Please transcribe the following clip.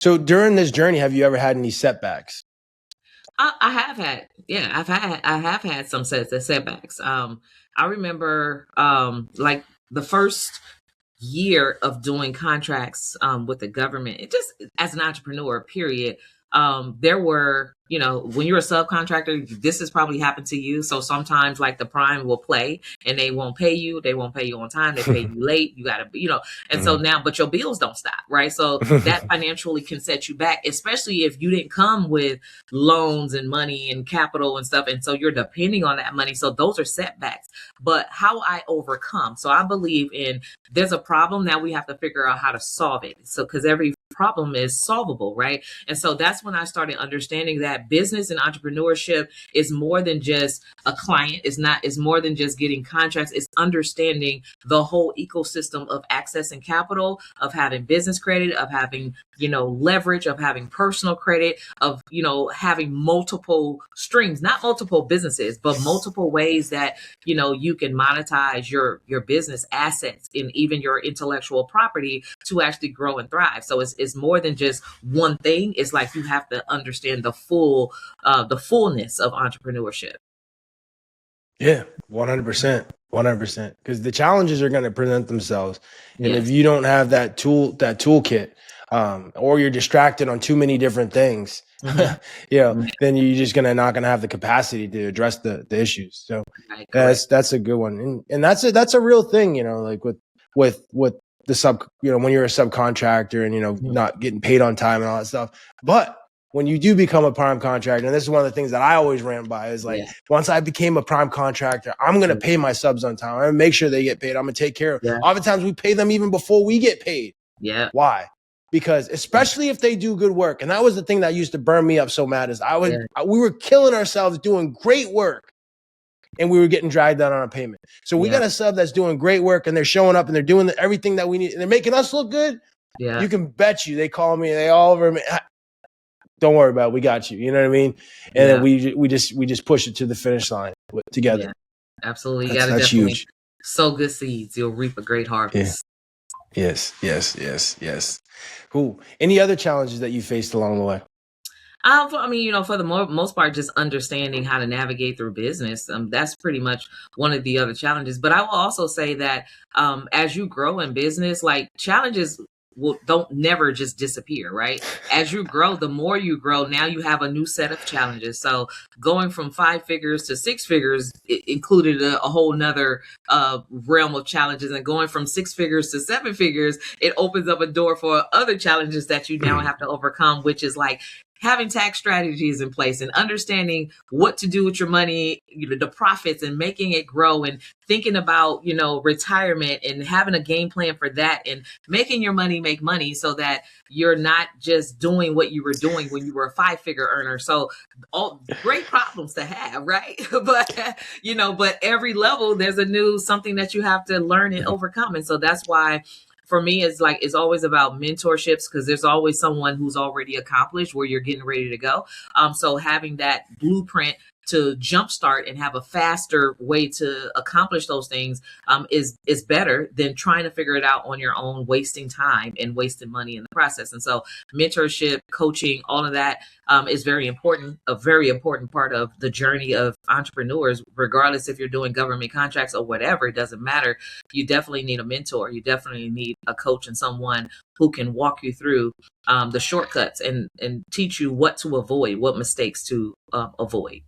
So during this journey, have you ever had any setbacks? I have had, yeah, I have had some setbacks. I remember, like the first year of doing contracts with the government, it just as an entrepreneur, period. There were, when you're a subcontractor, this has probably happened to you. So sometimes like the prime will play and they won't pay you. They won't pay you on time. They pay you late. You gotta, and so now, but your bills don't stop, right? So that financially can set you back, especially if you didn't come with loans and money and capital and stuff. And so you're depending on that money. So those are setbacks. But how I overcome. So I believe in there's a problem. Now we have to figure out how to solve it. So, because every problem is solvable, right? And so that's when I started understanding that business and entrepreneurship is more than just a client. It's more than just getting contracts. It's understanding the whole ecosystem of accessing capital, of having business credit, of having, leverage, of having personal credit, of, having multiple streams, not multiple businesses, but multiple ways that, you can monetize your business assets and even your intellectual property to actually grow and thrive. So it's more than just one thing. It's like you have to understand the fullness of entrepreneurship. Yeah, 100%. 100%. Because the challenges are going to present themselves. And Yes. if you don't have that toolkit, or you're distracted on too many different things, then you're just not gonna have the capacity to address the issues. So Right, that's a good one. And that's a real thing, like with the when you're a subcontractor and, not getting paid on time and all that stuff. But when you do become a prime contractor, and this is one of the things that I always ran by, is like, once I became a prime contractor, I'm going to pay my subs on time. I'm going to make sure they get paid. I'm going to take care of it. Oftentimes we pay them even before we get paid. Yeah. Why? Because especially if they do good work. And that was the thing that used to burn me up so mad, is we were killing ourselves doing great work and we were getting dragged down on a payment. So we got a sub that's doing great work and they're showing up and they're doing everything that we need and they're making us look good. Yeah. You can bet you they call me and they all over me. Don't worry about it. We got you. You know what I mean? And then we just push it to the finish line together. Yeah, absolutely. You That's definitely huge. sow good seeds. You'll reap a great harvest. Yes. Cool. Any other challenges that you faced along the way? For the most part, just understanding how to navigate through business. That's pretty much one of the other challenges. But I will also say that as you grow in business, like challenges don't never just disappear, right? As you grow, the more you grow, now you have a new set of challenges. So going from 5 figures to 6 figures, it included a whole nother realm of challenges. And going from 6 figures to 7 figures, it opens up a door for other challenges that you now have to overcome, which is like having tax strategies in place and understanding what to do with your money, the profits, and making it grow, and thinking about, retirement and having a game plan for that, and making your money make money so that you're not just doing what you were doing when you were a 5-figure earner. So all great problems to have, right? but every level there's something that you have to learn and overcome. And so that's why for me, it's always about mentorships, because there's always someone who's already accomplished where you're getting ready to go. So having that blueprint to jumpstart and have a faster way to accomplish those things is better than trying to figure it out on your own, wasting time and wasting money in the process. And so mentorship, coaching, all of that is very important, a very important part of the journey of entrepreneurs, regardless if you're doing government contracts or whatever. It doesn't matter. You definitely need a mentor. You definitely need a coach and someone who can walk you through the shortcuts and teach you what to avoid, what mistakes to avoid.